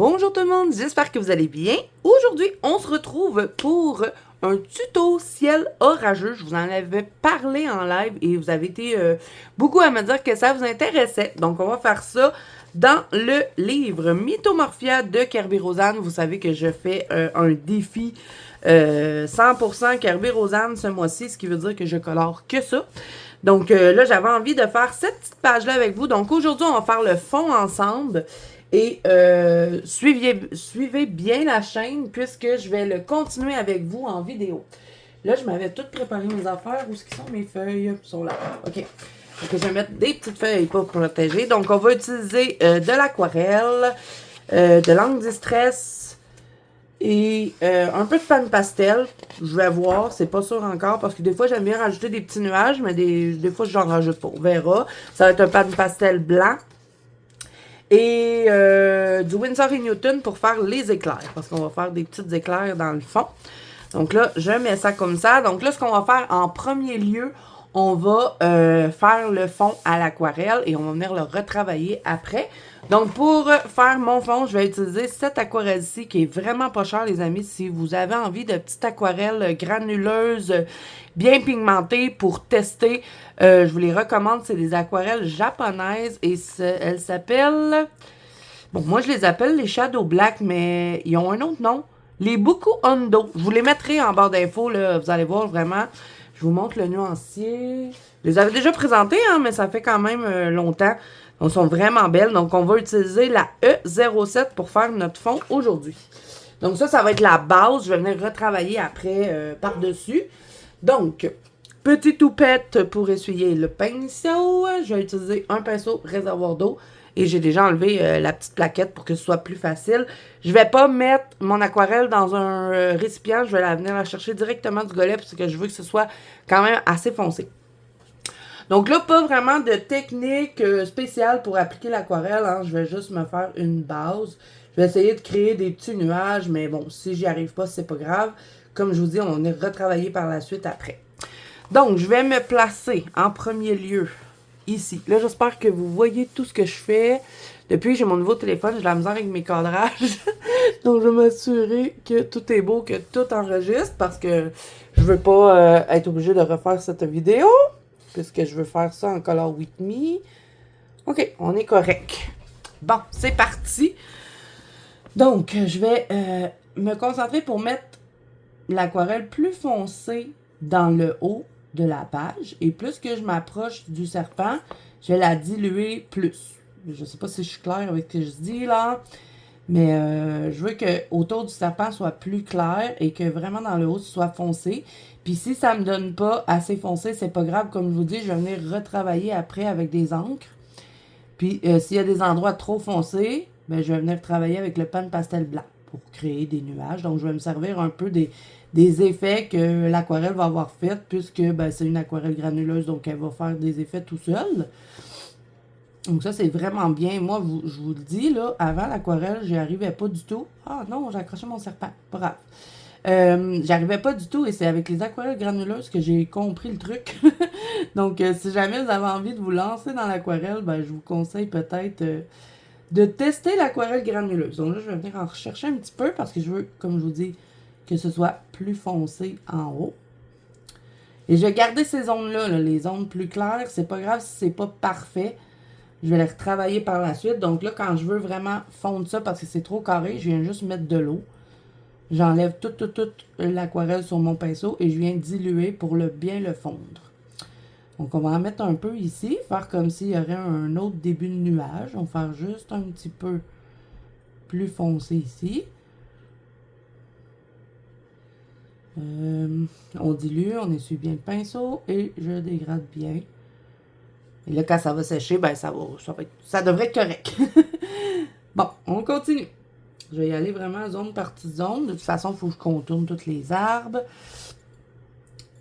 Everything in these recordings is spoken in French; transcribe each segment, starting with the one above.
Bonjour tout le monde, j'espère que vous allez bien. Aujourd'hui, on se retrouve pour un tuto ciel orageux. Je vous en avais parlé en live et vous avez été beaucoup à me dire que ça vous intéressait. Donc, on va faire ça dans le livre Mythomorphia de Kerby-Rosanes. Vous savez que je fais un défi 100% Kerby-Rosanes ce mois-ci, ce qui veut dire que je colore que ça. Donc là, j'avais envie de faire cette petite page-là avec vous. Donc aujourd'hui, on va faire le fond ensemble. Et suivez bien la chaîne puisque je vais le continuer avec vous en vidéo. Là, je m'avais tout préparé mes affaires. Où est-ce qu'ils sont mes feuilles? Ils sont là. OK. Donc, je vais mettre des petites feuilles pour protéger. Donc, on va utiliser de l'aquarelle, de l'encre distress et un peu de pan pastel. Je vais voir, c'est pas sûr encore parce que des fois, j'aime bien rajouter des petits nuages, mais des fois, j'en rajoute pas. On verra. Ça va être un pan pastel blanc. Et du Winsor & Newton pour faire les éclairs. Parce qu'on va faire des petites éclairs dans le fond. Donc là, je mets ça comme ça. Donc là, ce qu'on va faire en premier lieu, on va faire le fond à l'aquarelle et on va venir le retravailler après. Donc pour faire mon fond, je vais utiliser cette aquarelle-ci qui est vraiment pas chère, les amis. Si vous avez envie de petites aquarelles granuleuses, bien pigmentées pour tester, je vous les recommande. C'est des aquarelles japonaises et elles s'appellent... Bon, moi je les appelle les Shadow Black, mais ils ont un autre nom. Les Buku Hondo. Je vous les mettrai en barre d'infos, là. Vous allez voir vraiment. Je vous montre le nuancier. Je les avais déjà présentés, hein, mais ça fait quand même longtemps. Donc, elles sont vraiment belles. Donc, on va utiliser la E07 pour faire notre fond aujourd'hui. Donc, ça va être la base. Je vais venir retravailler après par-dessus. Donc, petite toupette pour essuyer le pinceau. Je vais utiliser un pinceau réservoir d'eau. Et j'ai déjà enlevé la petite plaquette pour que ce soit plus facile. Je vais pas mettre mon aquarelle dans un récipient. Je vais venir la chercher directement du golet parce que je veux que ce soit quand même assez foncé. Donc là, pas vraiment de technique spéciale pour appliquer l'aquarelle. Hein. Je vais juste me faire une base. Je vais essayer de créer des petits nuages. Mais bon, si j'y arrive pas, c'est pas grave. Comme je vous dis, on va venir retravailler par la suite après. Donc, je vais me placer en premier lieu ici. Là, j'espère que vous voyez tout ce que je fais. Depuis que j'ai mon nouveau téléphone, j'ai de la misère avec mes cadrages. Donc, je vais m'assurer que tout est beau, que tout enregistre parce que je veux pas être obligée de refaire cette vidéo puisque je veux faire ça en Color With Me. OK, on est correct. Bon, c'est parti. Donc, je vais me concentrer pour mettre l'aquarelle plus foncée dans le haut de la page. Et plus que je m'approche du serpent, je vais la diluer plus. Je ne sais pas si je suis claire avec ce que je dis là. Mais je veux que autour du serpent soit plus clair et que vraiment dans le haut, ce soit foncé. Puis si ça ne me donne pas assez foncé, c'est pas grave. Comme je vous dis, je vais venir retravailler après avec des encres. Puis s'il y a des endroits trop foncés, ben, je vais venir travailler avec le pan pastel blanc pour créer des nuages. Donc je vais me servir un peu des effets que l'aquarelle va avoir fait puisque ben, c'est une aquarelle granuleuse. Donc elle va faire des effets tout seul. Donc ça, c'est vraiment bien. Moi, je vous le dis, là, avant l'aquarelle, j'y arrivais pas du tout. Ah non, j'ai accroché mon serpent. Pas grave. J'arrivais pas du tout et c'est avec les aquarelles granuleuses que j'ai compris le truc. Donc, si jamais vous avez envie de vous lancer dans l'aquarelle, ben, je vous conseille peut-être de tester l'aquarelle granuleuse. Donc là, je vais venir en rechercher un petit peu parce que je veux, comme je vous dis, que ce soit plus foncé en haut. Et je vais garder ces zones-là, là, les zones plus claires. C'est pas grave si c'est pas parfait. Je vais les retravailler par la suite. Donc là, quand je veux vraiment fondre ça parce que c'est trop carré, je viens juste mettre de l'eau. J'enlève toute l'aquarelle sur mon pinceau et je viens diluer pour bien le fondre. Donc on va en mettre un peu ici, faire comme s'il y aurait un autre début de nuage. On va faire juste un petit peu plus foncé ici. On dilue, on essuie bien le pinceau et je dégrade bien. Et là, quand ça va sécher, ben ça devrait être correct. Bon, on continue. Je vais y aller vraiment zone par petite zone. De toute façon, il faut que je contourne tous les arbres.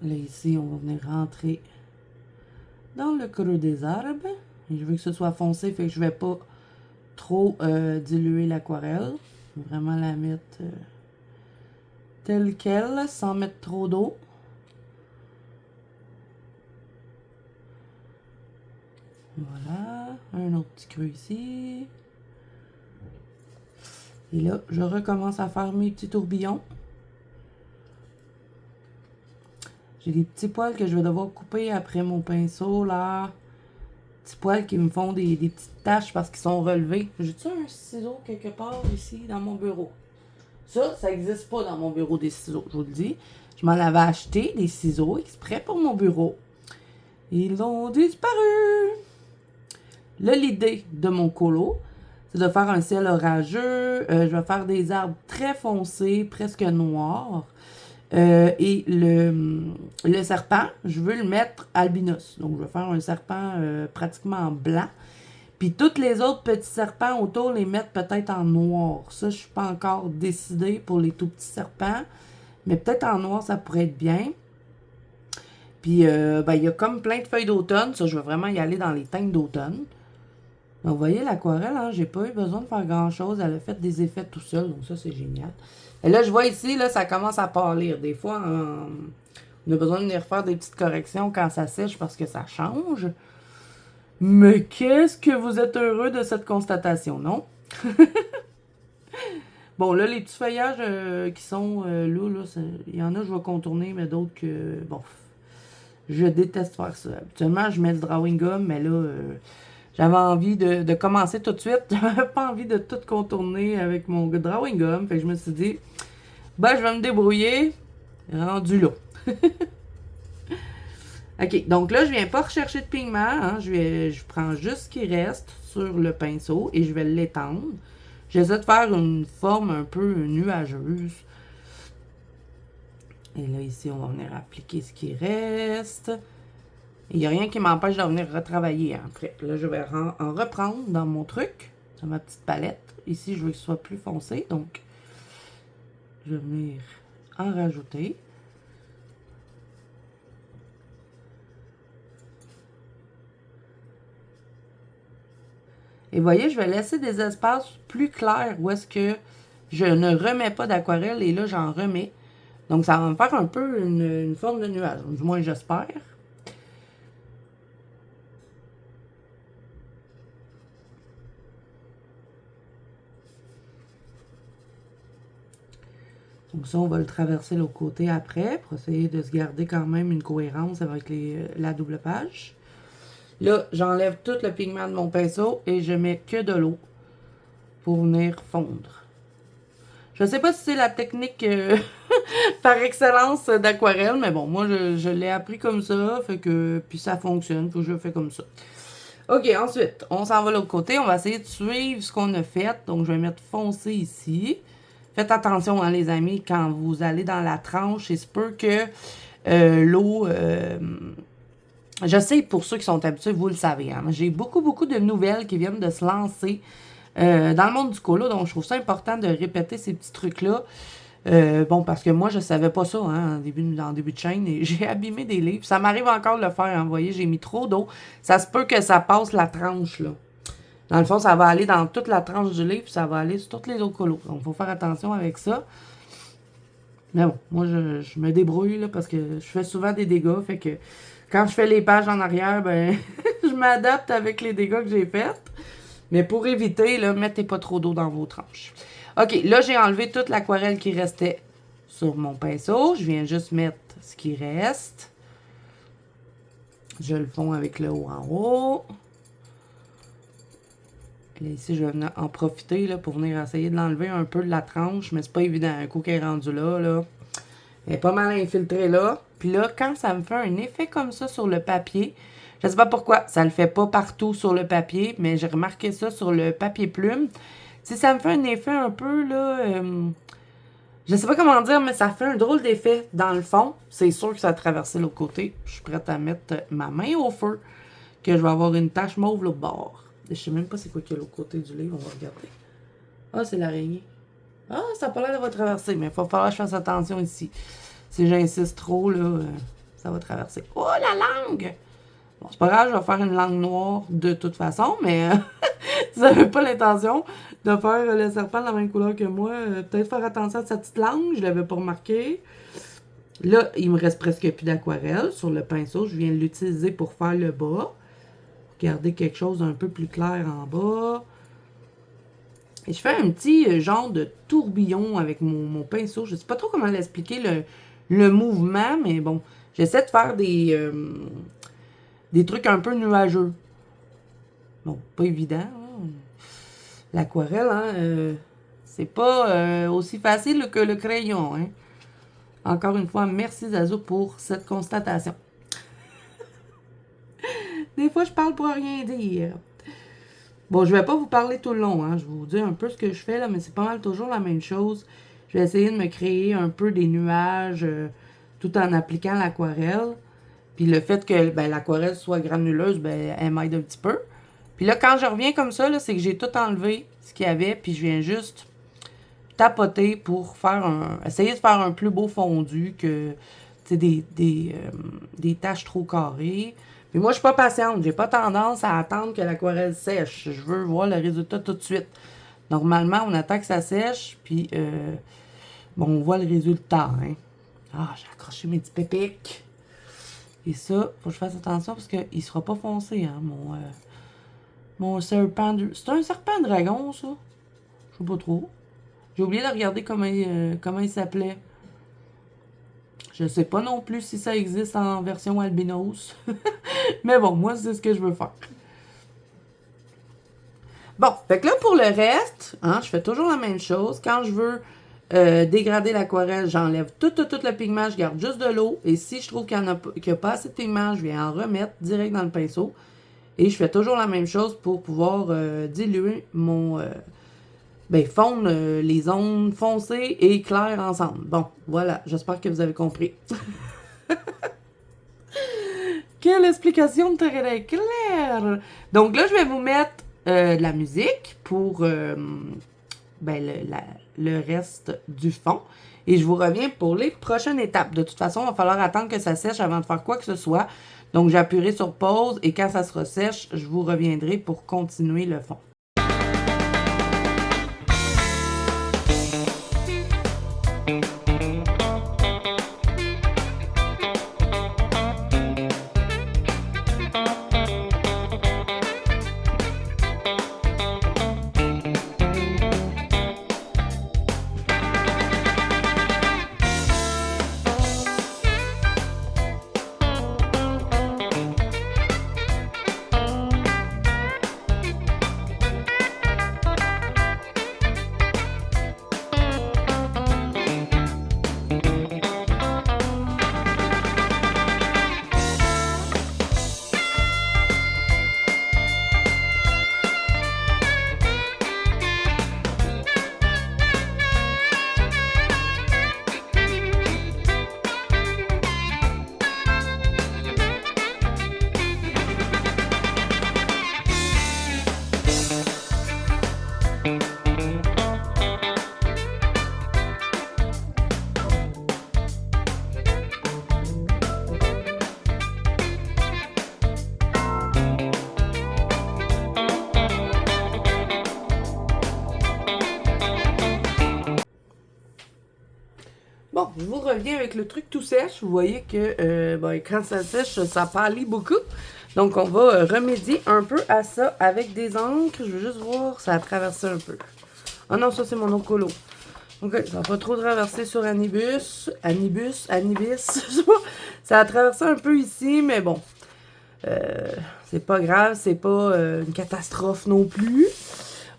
Là, ici, on va venir rentrer dans le creux des arbres. Et je veux que ce soit foncé, fait que je ne vais pas trop diluer l'aquarelle. Je vais vraiment la mettre telle qu'elle, sans mettre trop d'eau. Voilà. Un autre petit creux ici. Et là, je recommence à faire mes petits tourbillons. J'ai des petits poils que je vais devoir couper après mon pinceau, là. Petits poils qui me font des petites taches parce qu'ils sont relevés. J'ai-tu un ciseau quelque part ici dans mon bureau? Ça n'existe pas dans mon bureau des ciseaux, je vous le dis. Je m'en avais acheté des ciseaux exprès pour mon bureau. Ils ont disparu. Là, l'idée de mon colo, c'est de faire un ciel orageux. Je vais faire des arbres très foncés, presque noirs. Et le serpent, je veux le mettre albinos. Donc, je vais faire un serpent pratiquement blanc. Puis, tous les autres petits serpents autour, les mettre peut-être en noir. Ça, je ne suis pas encore décidée pour les tout petits serpents. Mais peut-être en noir, ça pourrait être bien. Puis, il y a comme plein de feuilles d'automne. Ça, je vais vraiment y aller dans les teintes d'automne. Donc, vous voyez, l'aquarelle, hein, j'ai pas eu besoin de faire grand-chose. Elle a fait des effets tout seul. Donc, ça, c'est génial. Et là, je vois ici, là, ça commence à pâlir. Des fois, on a besoin de venir faire des petites corrections quand ça sèche parce que ça change. Mais qu'est-ce que vous êtes heureux de cette constatation, non? Bon, là, les petits feuillages qui sont là, il y en a je vais contourner, mais d'autres que, bon, je déteste faire ça. Habituellement, je mets le drawing gum, mais là, j'avais envie de commencer tout de suite. J'avais pas envie de tout contourner avec mon drawing gum. Fait que je me suis dit, je vais me débrouiller. Rendu là. OK, donc là, je viens pas rechercher de pigment. Hein, je prends juste ce qui reste sur le pinceau et je vais l'étendre. J'essaie de faire une forme un peu nuageuse. Et là, ici, on va venir appliquer ce qui reste. Il n'y a rien qui m'empêche de venir retravailler après. Là, je vais en reprendre dans mon truc, dans ma petite palette. Ici, je veux que ce soit plus foncé, donc je vais venir en rajouter. Et vous voyez, je vais laisser des espaces plus clairs où est-ce que je ne remets pas d'aquarelle et là, j'en remets. Donc, ça va me faire un peu une forme de nuage, du moins j'espère. Donc ça, on va le traverser l'autre côté après pour essayer de se garder quand même une cohérence avec la double page. Là, j'enlève tout le pigment de mon pinceau et je mets que de l'eau pour venir fondre. Je ne sais pas si c'est la technique par excellence d'aquarelle, mais bon, moi, je l'ai appris comme ça, fait que puis ça fonctionne, puis je fais comme ça. OK, ensuite, on s'en va de l'autre côté. On va essayer de suivre ce qu'on a fait. Donc, je vais mettre foncé ici. Faites attention, hein, les amis, quand vous allez dans la tranche, il se peut que l'eau... je sais, pour ceux qui sont habitués, vous le savez. Hein, j'ai beaucoup de nouvelles qui viennent de se lancer dans le monde du colo. Donc, je trouve ça important de répéter ces petits trucs-là. Bon, parce que moi, je savais pas ça en début de chaîne. Et j'ai abîmé des livres. Ça m'arrive encore de le faire. Hein, vous voyez, j'ai mis trop d'eau. Ça se peut que ça passe la tranche, là. Dans le fond, ça va aller dans toute la tranche du livre, puis ça va aller sur toutes les autres colos. Donc, il faut faire attention avec ça. Mais bon, moi, je me débrouille, là, parce que je fais souvent des dégâts. Fait que quand je fais les pages en arrière, ben, je m'adapte avec les dégâts que j'ai faits. Mais pour éviter, là, mettez pas trop d'eau dans vos tranches. OK, là, j'ai enlevé toute l'aquarelle qui restait sur mon pinceau. Je viens juste mettre ce qui reste. Je le fonds avec le haut en haut. Là, ici, je vais venir en profiter là, pour venir essayer de l'enlever un peu de la tranche, mais c'est pas évident. Un coup qu'elle est rendue là, elle est pas mal infiltrée là. Puis là, quand ça me fait un effet comme ça sur le papier, je sais pas pourquoi, ça le fait pas partout sur le papier, mais j'ai remarqué ça sur le papier plume. Si ça me fait un effet un peu, là, je sais pas comment dire, mais ça fait un drôle d'effet dans le fond. C'est sûr que ça a traversé l'autre côté. Je suis prête à mettre ma main au feu, que je vais avoir une tache mauve au bord. Je sais même pas c'est quoi qu'il y a l'autre côté du livre, on va regarder. Ah, c'est l'araignée. Ah, ça n'a pas l'air d'avoir traversé, mais il va falloir que je fasse attention ici. Si j'insiste trop, là, ça va traverser. Oh, la langue! Bon, c'est pas grave, je vais faire une langue noire de toute façon, mais si vous n'avez pas l'intention de faire le serpent de la même couleur que moi, peut-être faire attention à sa petite langue, je ne l'avais pas remarqué. Là, il me reste presque plus d'aquarelle sur le pinceau. Je viens de l'utiliser pour faire le bas. Garder quelque chose d'un peu plus clair en bas. Et je fais un petit genre de tourbillon avec mon pinceau. Je sais pas trop comment l'expliquer, le mouvement, mais bon, j'essaie de faire des trucs un peu nuageux. Bon, pas évident, hein. L'aquarelle, hein, c'est pas aussi facile que le crayon, hein. Encore une fois, merci Zazo pour cette constatation. Des fois, je parle pour rien dire. Bon, je vais pas vous parler tout le long, hein. Je vais vous dire un peu ce que je fais, là, mais c'est pas mal toujours la même chose. Je vais essayer de me créer un peu des nuages tout en appliquant l'aquarelle. Puis le fait que ben, l'aquarelle soit granuleuse, ben, elle m'aide un petit peu. Puis là, quand je reviens comme ça, là, c'est que j'ai tout enlevé ce qu'il y avait, puis je viens juste tapoter pour faire essayer de faire un plus beau fondu que des taches trop carrées. Mais moi, je suis pas patiente. J'ai pas tendance à attendre que l'aquarelle sèche. Je veux voir le résultat tout de suite. Normalement, on attend que ça sèche, puis bon, on voit le résultat. Hein. Ah, j'ai accroché mes petits pépiques. Et ça, faut que je fasse attention parce qu'il sera pas foncé, hein, mon serpent. C'est un serpent dragon, ça? Je sais pas trop. J'ai oublié de regarder comment il s'appelait. Je sais pas non plus si ça existe en version albinos. Mais bon, moi, c'est ce que je veux faire. Bon, fait que là, pour le reste, hein, je fais toujours la même chose. Quand je veux dégrader l'aquarelle, j'enlève tout le pigment, je garde juste de l'eau. Et si je trouve qu'il n'y a pas assez de pigment, je viens en remettre direct dans le pinceau. Et je fais toujours la même chose pour pouvoir diluer mon... fondre les zones foncées et claires ensemble. Bon, voilà, j'espère que vous avez compris. Quelle explication très claire! Donc là, je vais vous mettre de la musique pour le reste du fond. Et je vous reviens pour les prochaines étapes. De toute façon, il va falloir attendre que ça sèche avant de faire quoi que ce soit. Donc, j'appuierai sur pause et quand ça sera sèche, je vous reviendrai pour continuer le fond. Bon, je vous reviens avec le truc tout sèche. Vous voyez que quand ça sèche, ça pâlit beaucoup. Donc, on va remédier un peu à ça avec des encres. Je veux juste voir, ça a traversé un peu. Ah non, ça c'est mon eau colo. Ok, ça va pas trop traverser sur Anibis. Je sais pas. Ça a traversé un peu ici, mais bon. C'est pas grave, c'est pas une catastrophe non plus.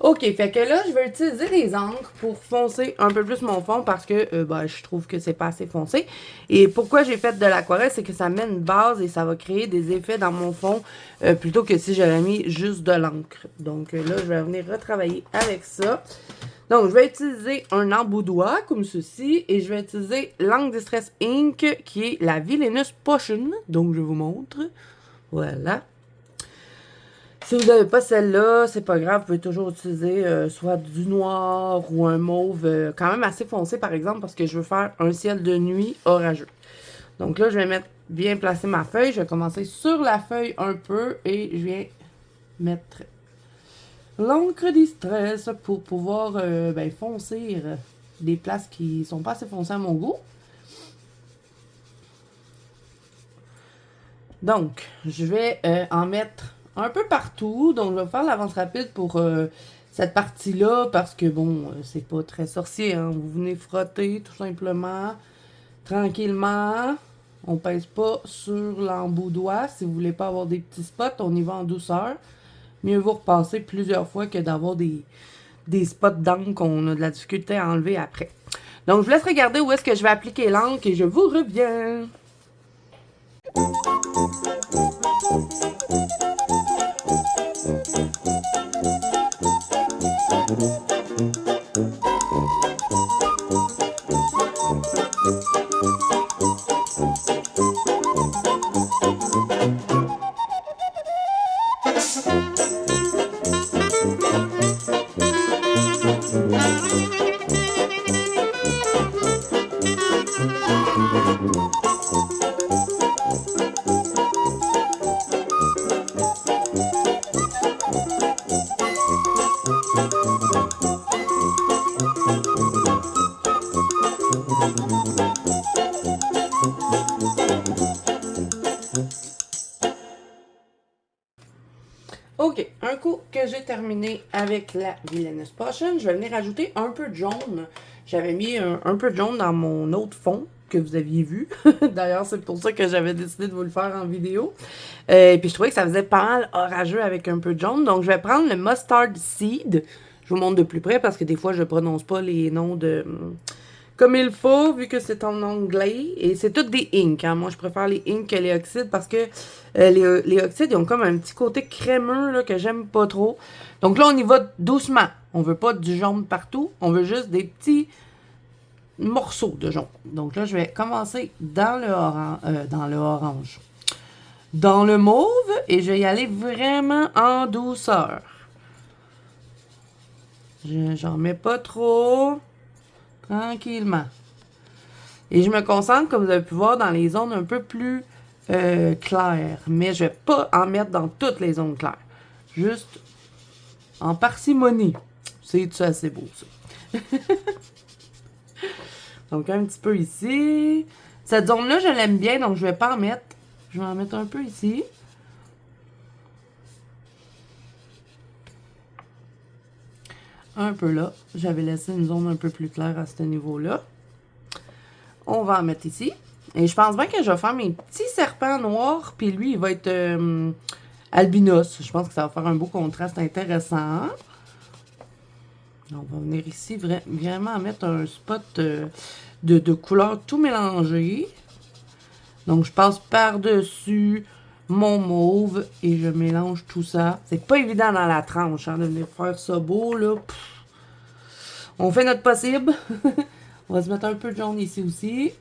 Ok, fait que là, je vais utiliser des encres pour foncer un peu plus mon fond parce que je trouve que c'est pas assez foncé. Et pourquoi j'ai fait de l'aquarelle, c'est que ça met une base et ça va créer des effets dans mon fond plutôt que si j'avais mis juste de l'encre. Donc là, je vais venir retravailler avec ça. Donc, je vais utiliser un emboudoir comme ceci et je vais utiliser l'encre Distress Ink qui est la Villainous Potion. Donc, je vous montre. Voilà. Si vous n'avez pas celle-là, c'est pas grave, vous pouvez toujours utiliser soit du noir ou un mauve quand même assez foncé par exemple parce que je veux faire un ciel de nuit orageux. Donc là, je vais bien placer ma feuille. Je vais commencer sur la feuille un peu et je viens mettre l'encre Distress pour pouvoir foncer des places qui sont pas assez foncées à mon goût. Donc, je vais en mettre un peu partout. Donc, je vais faire l'avance rapide pour cette partie-là parce que, bon, c'est pas très sorcier, hein. Vous venez frotter tout simplement, tranquillement. On pèse pas sur l'embout doigt. Si vous voulez pas avoir des petits spots, on y va en douceur. Mieux vaut repasser plusieurs fois que d'avoir des spots d'encre qu'on a de la difficulté à enlever après. Donc, je vous laisse regarder où est-ce que je vais appliquer l'encre et je vous reviens. Ok, un coup que j'ai terminé avec la Villainous Potion, je vais venir ajouter un peu de jaune. J'avais mis un peu de jaune dans mon autre fond que vous aviez vu. D'ailleurs, c'est pour ça que j'avais décidé de vous le faire en vidéo. Et puis je trouvais que ça faisait pas mal orageux avec un peu de jaune. Donc je vais prendre le Mustard Seed. Je vous montre de plus près parce que des fois je prononce pas les noms de comme il faut, vu que c'est en anglais. Et c'est toutes des inks. Hein. Moi, je préfère les inks que les oxydes parce que les oxydes, ils ont comme un petit côté crémeux là, que j'aime pas trop. Donc là, on y va doucement. On veut pas du jaune partout. On veut juste des petits morceaux de jaune. Donc là, je vais commencer dans le orange. Dans le mauve. Et je vais y aller vraiment en douceur. J'en mets pas trop. Tranquillement. Et je me concentre, comme vous avez pu voir, dans les zones un peu plus claires. Mais je ne vais pas en mettre dans toutes les zones claires. Juste en parcimonie. C'est ça, assez beau, ça. Donc, un petit peu ici. Cette zone-là, je l'aime bien, donc je ne vais pas en mettre. Je vais en mettre un peu ici. Un peu là. J'avais laissé une zone un peu plus claire à ce niveau-là. On va en mettre ici. Et je pense bien que je vais faire mes petits serpents noirs. Puis lui, il va être albinos. Je pense que ça va faire un beau contraste intéressant. On va venir ici vraiment mettre un spot de couleurs tout mélangées. Donc, je passe par-dessus mon mauve et je mélange tout ça. C'est pas évident dans la tranche hein, de venir faire ça beau, là. Pff. On fait notre possible. On va se mettre un peu de jaune ici aussi.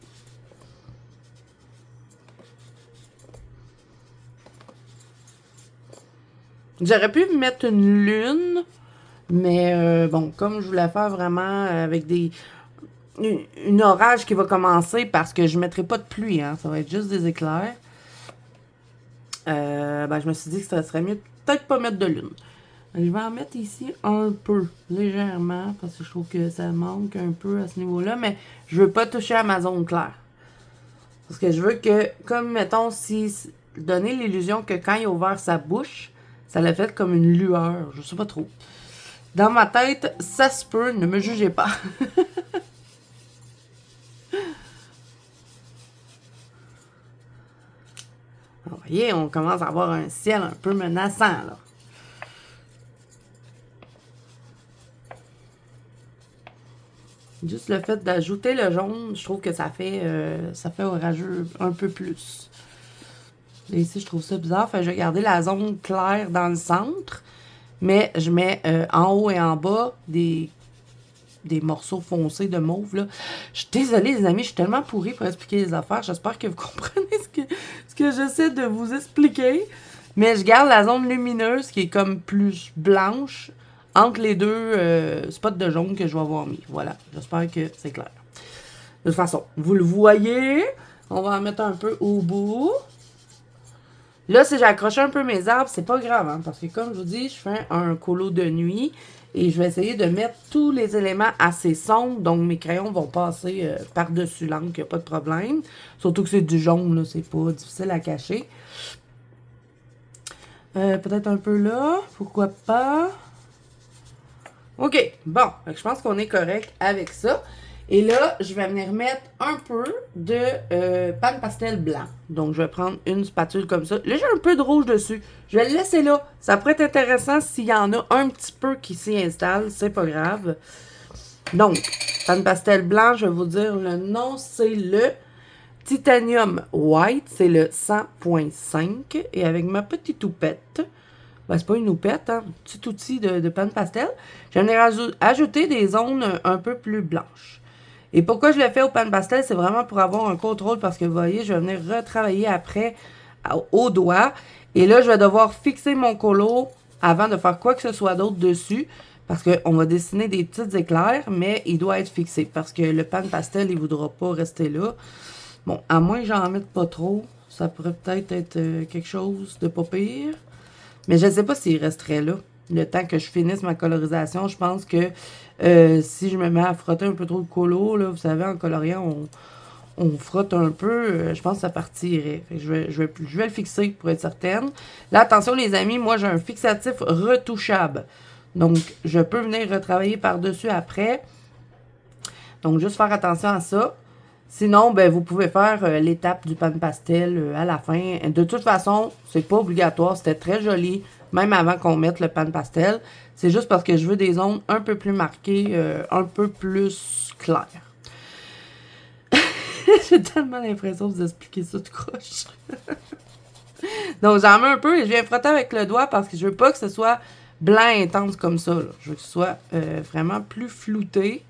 J'aurais pu mettre une lune, mais bon, comme je voulais faire vraiment avec une orage qui va commencer parce que je ne mettrai pas de pluie, hein, ça va être juste des éclairs. Ben, je me suis dit que ça serait mieux peut-être pas mettre de lune. Je vais en mettre ici un peu, légèrement, parce que je trouve que ça manque un peu à ce niveau-là, mais je veux pas toucher à ma zone claire. Parce que je veux que, comme mettons, si donner l'illusion que quand il a ouvert sa bouche, ça l'a fait comme une lueur, je sais pas trop. Dans ma tête, ça se peut, ne me jugez pas. Vous voyez, on commence à avoir un ciel un peu menaçant, là. Juste le fait d'ajouter le jaune, je trouve que ça fait orageux un peu plus. Et ici, je trouve ça bizarre. Fait que je vais garder la zone claire dans le centre. Mais je mets en haut et en bas des morceaux foncés de mauve. Là. Je suis désolée, les amis, je suis tellement pourrie pour expliquer les affaires. J'espère que vous comprenez ce que j'essaie de vous expliquer. Mais je garde la zone lumineuse qui est comme plus blanche entre les deux spots de jaune que je vais avoir mis. Voilà, j'espère que c'est clair. De toute façon, vous le voyez. On va en mettre un peu au bout. Là, si j'ai accroché un peu mes arbres, c'est pas grave, hein, parce que comme je vous dis, je fais un colo de nuit et je vais essayer de mettre tous les éléments assez sombres, donc mes crayons vont passer par-dessus l'encre, il n'y a pas de problème. Surtout que c'est du jaune, là, c'est pas difficile à cacher. Peut-être un peu là, pourquoi pas. OK, bon, je pense qu'on est correct avec ça. Et là, je vais venir mettre un peu de pan pastel blanc. Donc, je vais prendre une spatule comme ça. Là, j'ai un peu de rouge dessus. Je vais le laisser là. Ça pourrait être intéressant s'il y en a un petit peu qui s'y installe. C'est pas grave. Donc, pan pastel blanc, je vais vous dire le nom, c'est le Titanium White. C'est le 100.5. Et avec ma petite toupette... Ben, c'est pas une houppette, hein, un petit outil de pan pastel. J'en ai ajouté des zones un peu plus blanches. Et pourquoi je le fais au pan pastel, c'est vraiment pour avoir un contrôle parce que vous voyez, je vais venir retravailler après au doigt. Et là, je vais devoir fixer mon colo avant de faire quoi que ce soit d'autre dessus. Parce qu'on va dessiner des petits éclairs, mais il doit être fixé. Parce que le pan pastel, il ne voudra pas rester là. Bon, à moins que j'en mette pas trop, ça pourrait peut-être être quelque chose de pas pire. Mais je ne sais pas s'il resterait là. Le temps que je finisse ma colorisation, je pense que si je me mets à frotter un peu trop de colo, là, vous savez, en coloriant, on frotte un peu, je pense que ça partirait. Fait que je vais le fixer pour être certaine. Là, attention les amis, moi j'ai un fixatif retouchable. Donc, je peux venir retravailler par-dessus après. Donc, juste faire attention à ça. Sinon, ben, vous pouvez faire l'étape du pan pastel à la fin. De toute façon, c'est pas obligatoire. C'était très joli, même avant qu'on mette le pan pastel. C'est juste parce que je veux des zones un peu plus marquées, un peu plus claires. J'ai tellement l'impression de vous expliquer ça de croche. Donc, j'en mets un peu et je viens frotter avec le doigt parce que je veux pas que ce soit blanc intense comme ça. Là. Je veux que ce soit vraiment plus flouté.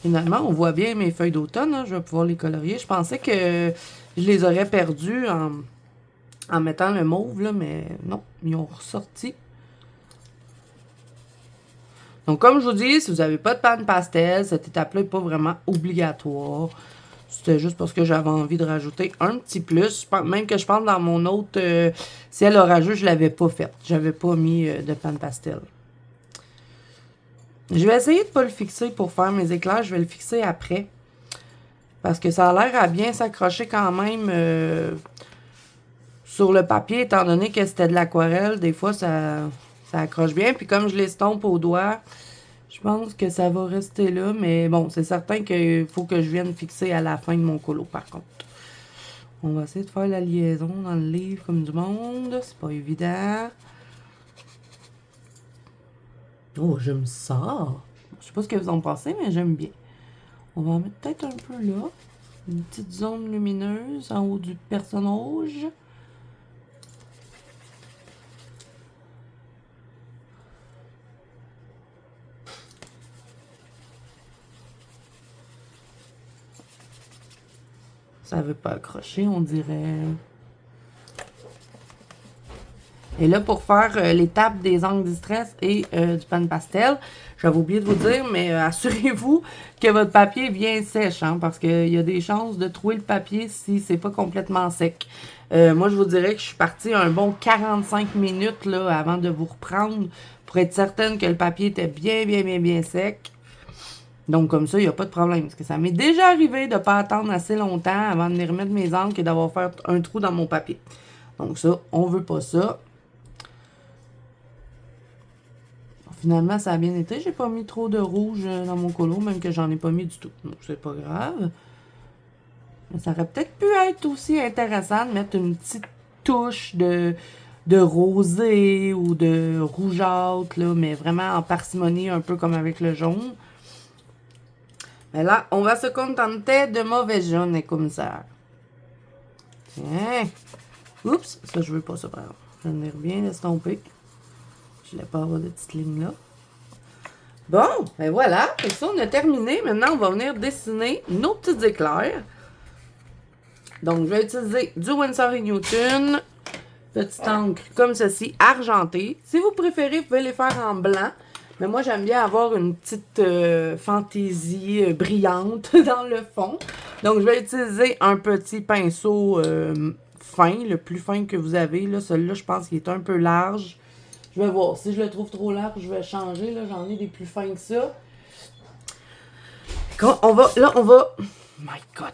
Finalement, on voit bien mes feuilles d'automne. Hein, je vais pouvoir les colorier. Je pensais que je les aurais perdues en mettant le mauve, là, mais non, ils ont ressorti. Donc, comme je vous dis, si vous n'avez pas de pan pastel, cette étape-là n'est pas vraiment obligatoire. C'était juste parce que j'avais envie de rajouter un petit plus. Même que je pense dans mon autre ciel orageux, je ne l'avais pas fait. Je n'avais pas mis de pan pastel. Je vais essayer de ne pas le fixer pour faire mes éclairs. Je vais le fixer après. Parce que ça a l'air à bien s'accrocher quand même sur le papier, étant donné que c'était de l'aquarelle. Des fois, ça accroche bien. Puis comme je l'estompe au doigt, je pense que ça va rester là. Mais bon, c'est certain qu'il faut que je vienne fixer à la fin de mon colo, par contre. On va essayer de faire la liaison dans le livre comme du monde. C'est pas évident. Oh, j'aime ça. Je sais pas ce que vous en pensez, mais j'aime bien. On va en mettre peut-être un peu là. Une petite zone lumineuse en haut du personnage. Ça veut pas accrocher, on dirait. Et là, pour faire l'étape des angles distress et du pan pastel, j'avais oublié de vous dire, mais assurez-vous que votre papier est bien sèche, hein, parce qu'il y a des chances de trouver le papier si c'est pas complètement sec. Moi, je vous dirais que je suis partie un bon 45 minutes là, avant de vous reprendre pour être certaine que le papier était bien sec. Donc, comme ça, il n'y a pas de problème. Parce que ça m'est déjà arrivé de ne pas attendre assez longtemps avant de venir remettre mes angles et d'avoir fait un trou dans mon papier. Donc ça, on veut pas ça. Finalement, ça a bien été. J'ai pas mis trop de rouge dans mon colo, même que j'en ai pas mis du tout. Donc, c'est pas grave. Mais ça aurait peut-être pu être aussi intéressant de mettre une petite touche de rosé ou de rougeâtre, là, mais vraiment en parcimonie, un peu comme avec le jaune. Mais là, on va se contenter de mauvais jaune comme ça. Tiens. Oups, ça, je veux pas ça, par exemple. Je vais venir bien l'estomper. Je voulais pas avoir de petites lignes là. Bon, ben voilà. Et ça, on a terminé. Maintenant, on va venir dessiner nos petits éclairs. Donc, je vais utiliser du Winsor & Newton. Petite encre comme ceci, argentée. Si vous préférez, vous pouvez les faire en blanc. Mais moi, j'aime bien avoir une petite fantaisie brillante dans le fond. Donc, je vais utiliser un petit pinceau fin, le plus fin que vous avez. Celui-là, je pense qu'il est un peu large. Je vais voir. Si je le trouve trop large, je vais changer. Là, j'en ai des plus fins que ça. On va... My God!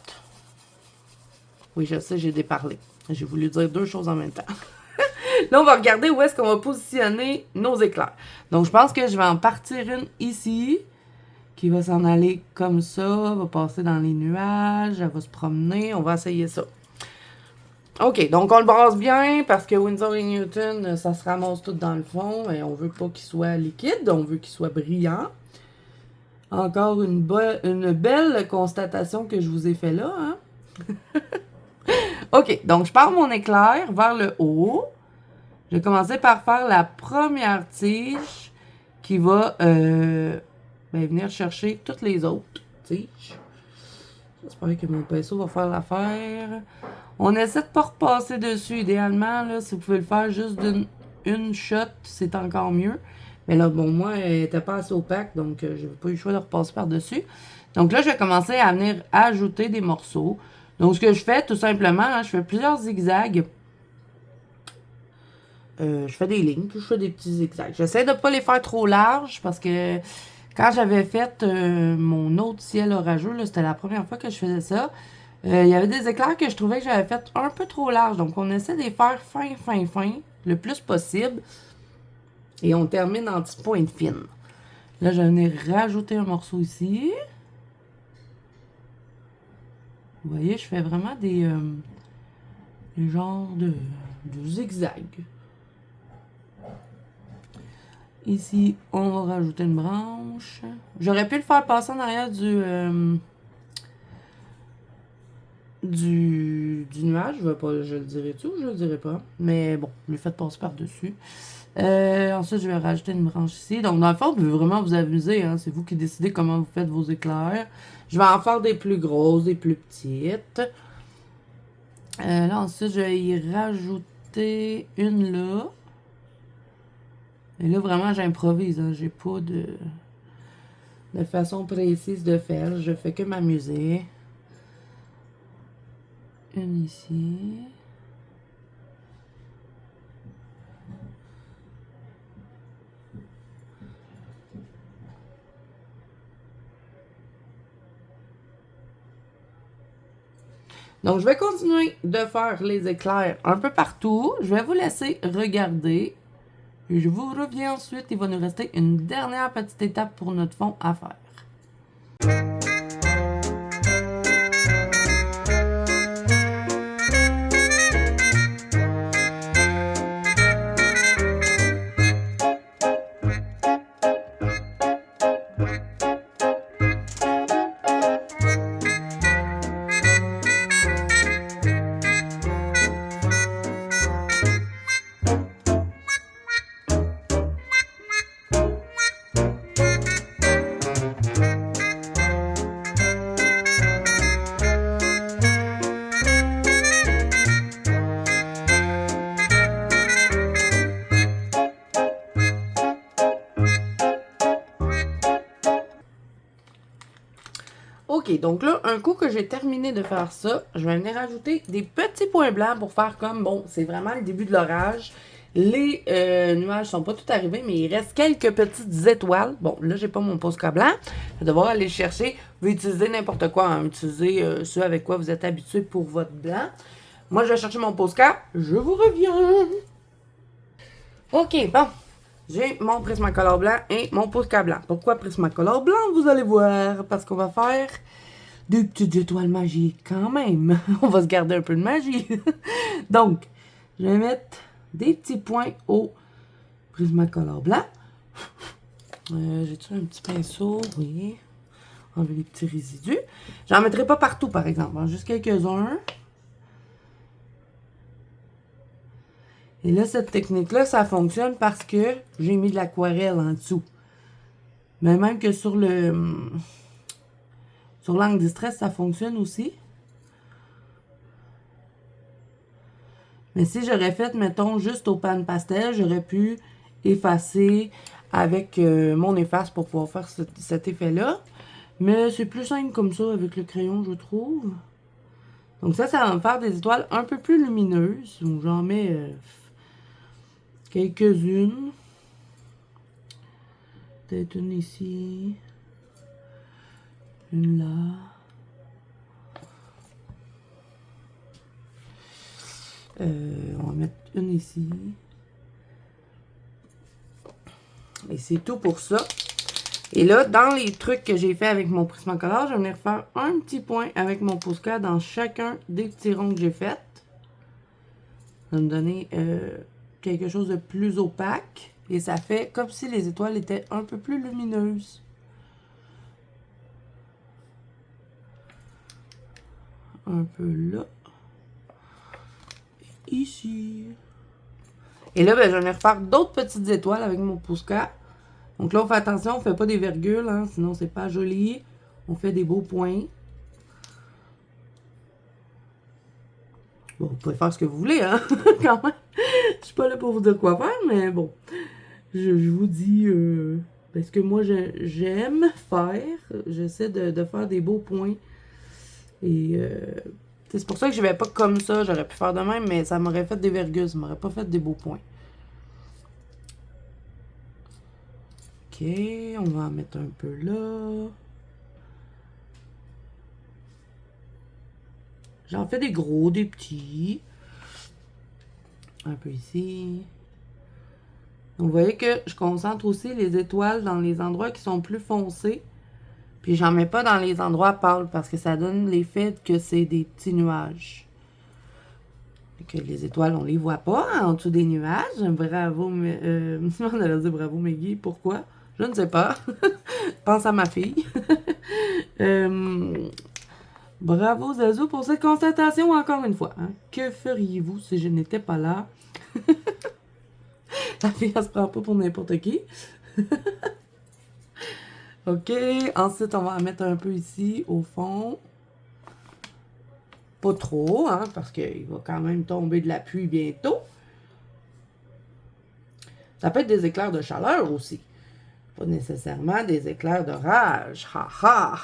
Oui, je sais, j'ai déparlé. J'ai voulu dire deux choses en même temps. Là, on va regarder où est-ce qu'on va positionner nos éclairs. Donc, je pense que je vais en partir une ici, qui va s'en aller comme ça, va passer dans les nuages, elle va se promener. On va essayer ça. OK, donc on le brasse bien parce que Winsor et Newton, ça se ramasse tout dans le fond et on veut pas qu'il soit liquide, on veut qu'il soit brillant. Encore une belle constatation que je vous ai fait là, hein? OK, donc je pars mon éclair vers le haut. Je vais commencer par faire la première tige qui va venir chercher toutes les autres tiges. J'espère que mon pinceau va faire l'affaire. On essaie de ne pas repasser dessus. Idéalement, là, si vous pouvez le faire juste d'une shot, c'est encore mieux. Mais là, bon, moi, elle n'était pas assez opaque, donc je n'ai pas eu le choix de repasser par-dessus. Donc là, je vais commencer à venir ajouter des morceaux. Donc, ce que je fais, tout simplement, hein, je fais plusieurs zigzags. Je fais des lignes, puis je fais des petits zigzags. J'essaie de ne pas les faire trop larges, parce que quand j'avais fait mon autre ciel orageux, c'était la première fois que je faisais ça, il y avait des éclairs que je trouvais que j'avais fait un peu trop larges. Donc, on essaie de les faire fin, le plus possible. Et on termine en petites pointes fines. Là, je vais venir rajouter un morceau ici. Vous voyez, je fais vraiment des genres de zigzags. Ici, on va rajouter une branche. J'aurais pu le faire passer en arrière du nuage. Je le dirai tout, je le dirai pas. Mais bon, je l'ai fait passer par-dessus. Ensuite, je vais rajouter une branche ici. Donc, dans le fond, vous pouvez vraiment vous amuser. Hein? C'est vous qui décidez comment vous faites vos éclairs. Je vais en faire des plus grosses, des plus petites. Là, ensuite, je vais y rajouter une là. Et là, vraiment, j'improvise. Hein? J'ai pas de façon précise de faire. Je fais que m'amuser. Une ici. Donc, je vais continuer de faire les éclairs un peu partout. Je vais vous laisser regarder. Et je vous reviens ensuite. Il va nous rester une dernière petite étape pour notre fond à faire. OK, donc là, un coup que j'ai terminé de faire ça, je vais venir ajouter des petits points blancs pour faire comme, bon, c'est vraiment le début de l'orage. Les nuages sont pas tout arrivés, mais il reste quelques petites étoiles. Bon, là, j'ai pas mon Posca blanc. Je vais devoir aller le chercher. Vous pouvez utiliser n'importe quoi. Hein. Utilisez ce avec quoi vous êtes habitué pour votre blanc. Moi, je vais chercher mon Posca. Je vous reviens. OK, bon. J'ai mon Prismacolor blanc et mon Posca blanc. Pourquoi Prismacolor blanc? Vous allez voir. Parce qu'on va faire des petites étoiles magiques quand même. On va se garder un peu de magie. Donc, je vais mettre des petits points au Prismacolor blanc. J'ai-tu un petit pinceau? Oui. Enlever les petits résidus. J'en mettrai pas partout, par exemple. Hein, juste quelques-uns. Et là, cette technique-là, ça fonctionne parce que j'ai mis de l'aquarelle en dessous. Mais même que sur l'angle distress, ça fonctionne aussi. Mais si j'aurais fait, mettons, juste au pan pastel, j'aurais pu effacer avec mon efface pour pouvoir faire cet effet-là. Mais c'est plus simple comme ça avec le crayon, je trouve. Donc ça va me faire des étoiles un peu plus lumineuses. Donc j'en mets quelques-unes. Peut-être une ici. Une là. On va mettre une ici. c'est tout pour ça. Et là, dans les trucs que j'ai fait avec mon Prismacolor, je vais venir faire un petit point avec mon Posca dans chacun des petits ronds que j'ai faits. Ça va me donner quelque chose de plus opaque. Et ça fait comme si les étoiles étaient un peu plus lumineuses. Un peu là. Et ici. Et là, ben, je vais venir faire d'autres petites étoiles avec mon Posca. Donc là, on fait attention, on ne fait pas des virgules, hein, sinon c'est pas joli. On fait des beaux points. Bon, vous pouvez faire ce que vous voulez, hein, quand même. Je suis pas là pour vous dire quoi faire, mais bon. Je vous dis ce que moi j'aime faire. J'essaie de faire des beaux points. Et c'est pour ça que je vais pas comme ça. J'aurais pu faire de même, mais ça m'aurait fait des virgules. Ça m'aurait pas fait des beaux points. Ok, on va en mettre un peu là. J'en fais des gros, des petits. Un peu ici. Donc, vous voyez que je concentre aussi les étoiles dans les endroits qui sont plus foncés. Puis, j'en mets pas dans les endroits pâles parce que ça donne l'effet que c'est des petits nuages. Et que les étoiles, on les voit pas en dessous des nuages. Bravo, on allait dire bravo, Maggie. Pourquoi? Je ne sais pas. Pense à ma fille. Bravo, Zazou, pour cette constatation encore une fois. Hein. Que feriez-vous si je n'étais pas là? La fille, elle se prend pas pour n'importe qui. OK. Ensuite, on va en mettre un peu ici, au fond. Pas trop, hein, parce qu'il va quand même tomber de la pluie bientôt. Ça peut être des éclairs de chaleur aussi. Pas nécessairement des éclairs d'orage. Ha ha!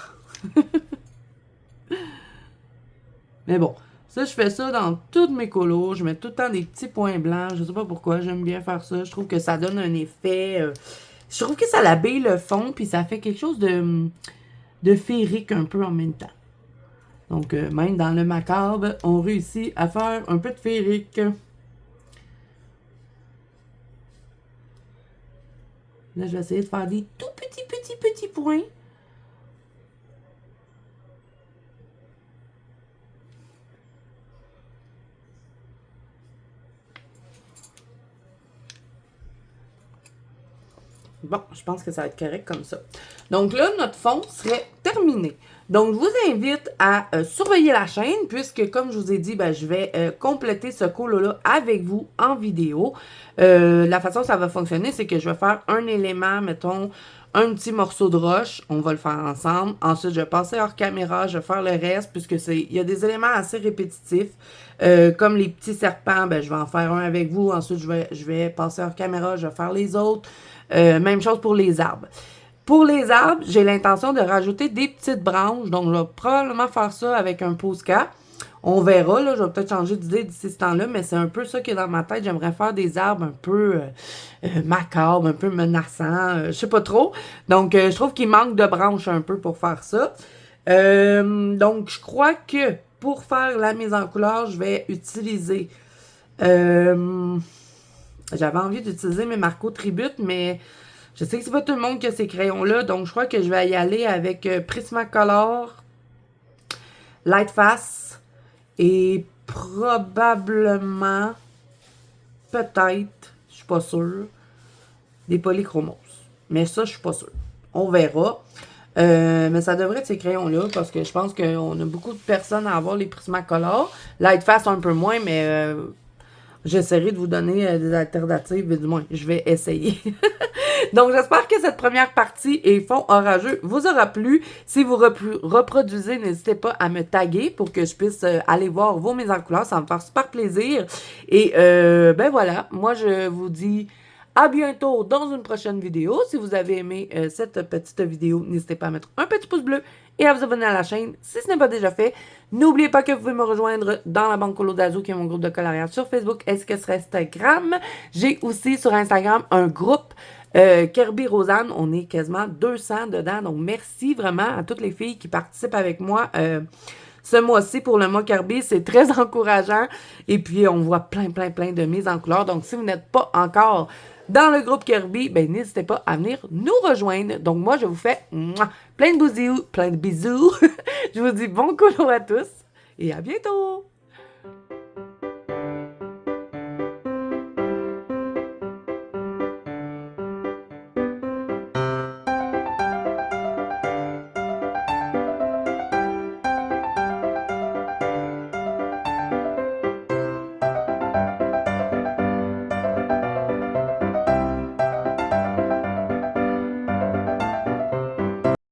Mais bon, ça, je fais ça dans toutes mes colos. Je mets tout le temps des petits points blancs. Je sais pas pourquoi, j'aime bien faire ça. Je trouve que ça donne un effet... je trouve que ça l'habille le fond, puis ça fait quelque chose de féerique un peu en même temps. Donc, même dans le macabre, on réussit à faire un peu de féerique. Là, je vais essayer de faire des tout petits points. Bon, je pense que ça va être correct comme ça. Donc là, notre fond serait terminé. Donc, je vous invite à surveiller la chaîne puisque, comme je vous ai dit, ben, je vais compléter ce colo-là avec vous en vidéo. La façon dont ça va fonctionner, c'est que je vais faire un élément, mettons, un petit morceau de roche. On va le faire ensemble. Ensuite, je vais passer hors caméra, je vais faire le reste puisque il y a des éléments assez répétitifs. Comme les petits serpents, ben, je vais en faire un avec vous. Ensuite, je vais passer hors caméra, je vais faire les autres. Même chose pour les arbres. Pour les arbres, j'ai l'intention de rajouter des petites branches. Donc, je vais probablement faire ça avec un Posca. On verra, là. Je vais peut-être changer d'idée d'ici ce temps-là, mais c'est un peu ça qui est dans ma tête. J'aimerais faire des arbres un peu macabres, un peu menaçants. Je sais pas trop. Donc, je trouve qu'il manque de branches un peu pour faire ça. Donc, je crois que pour faire la mise en couleur, je vais utiliser... J'avais envie d'utiliser mes Marco Tribute, mais je sais que c'est pas tout le monde qui a ces crayons-là, donc je crois que je vais y aller avec Prismacolor, Lightface et probablement, peut-être, je suis pas sûre, des polychromos. Mais ça, je suis pas sûre. On verra. Mais ça devrait être ces crayons-là parce que je pense qu'on a beaucoup de personnes à avoir les Prismacolor. Lightface un peu moins, mais... j'essaierai de vous donner des alternatives, du moins, je vais essayer. Donc, j'espère que cette première partie et fond orageux vous aura plu. Si vous reproduisez, n'hésitez pas à me taguer pour que je puisse aller voir vos mises en couleur. Ça va me faire super plaisir. Et, ben voilà, moi, je vous dis à bientôt dans une prochaine vidéo. Si vous avez aimé cette petite vidéo, n'hésitez pas à mettre un petit pouce bleu et à vous abonner à la chaîne si ce n'est pas déjà fait. N'oubliez pas que vous pouvez me rejoindre dans la banque Colo d'Azou, qui est mon groupe de coloriage sur Facebook, est-ce que sur Instagram. J'ai aussi sur Instagram un groupe Kirby Rosanne. On est quasiment 200 dedans. Donc, merci vraiment à toutes les filles qui participent avec moi ce mois-ci pour le mois Kirby. C'est très encourageant. Et puis, on voit plein de mises en couleur. Donc, si vous n'êtes pas encore dans le groupe Kirby, ben n'hésitez pas à venir nous rejoindre. Donc, moi, je vous fais plein de bisous. Je vous dis bon coulot à tous et à bientôt!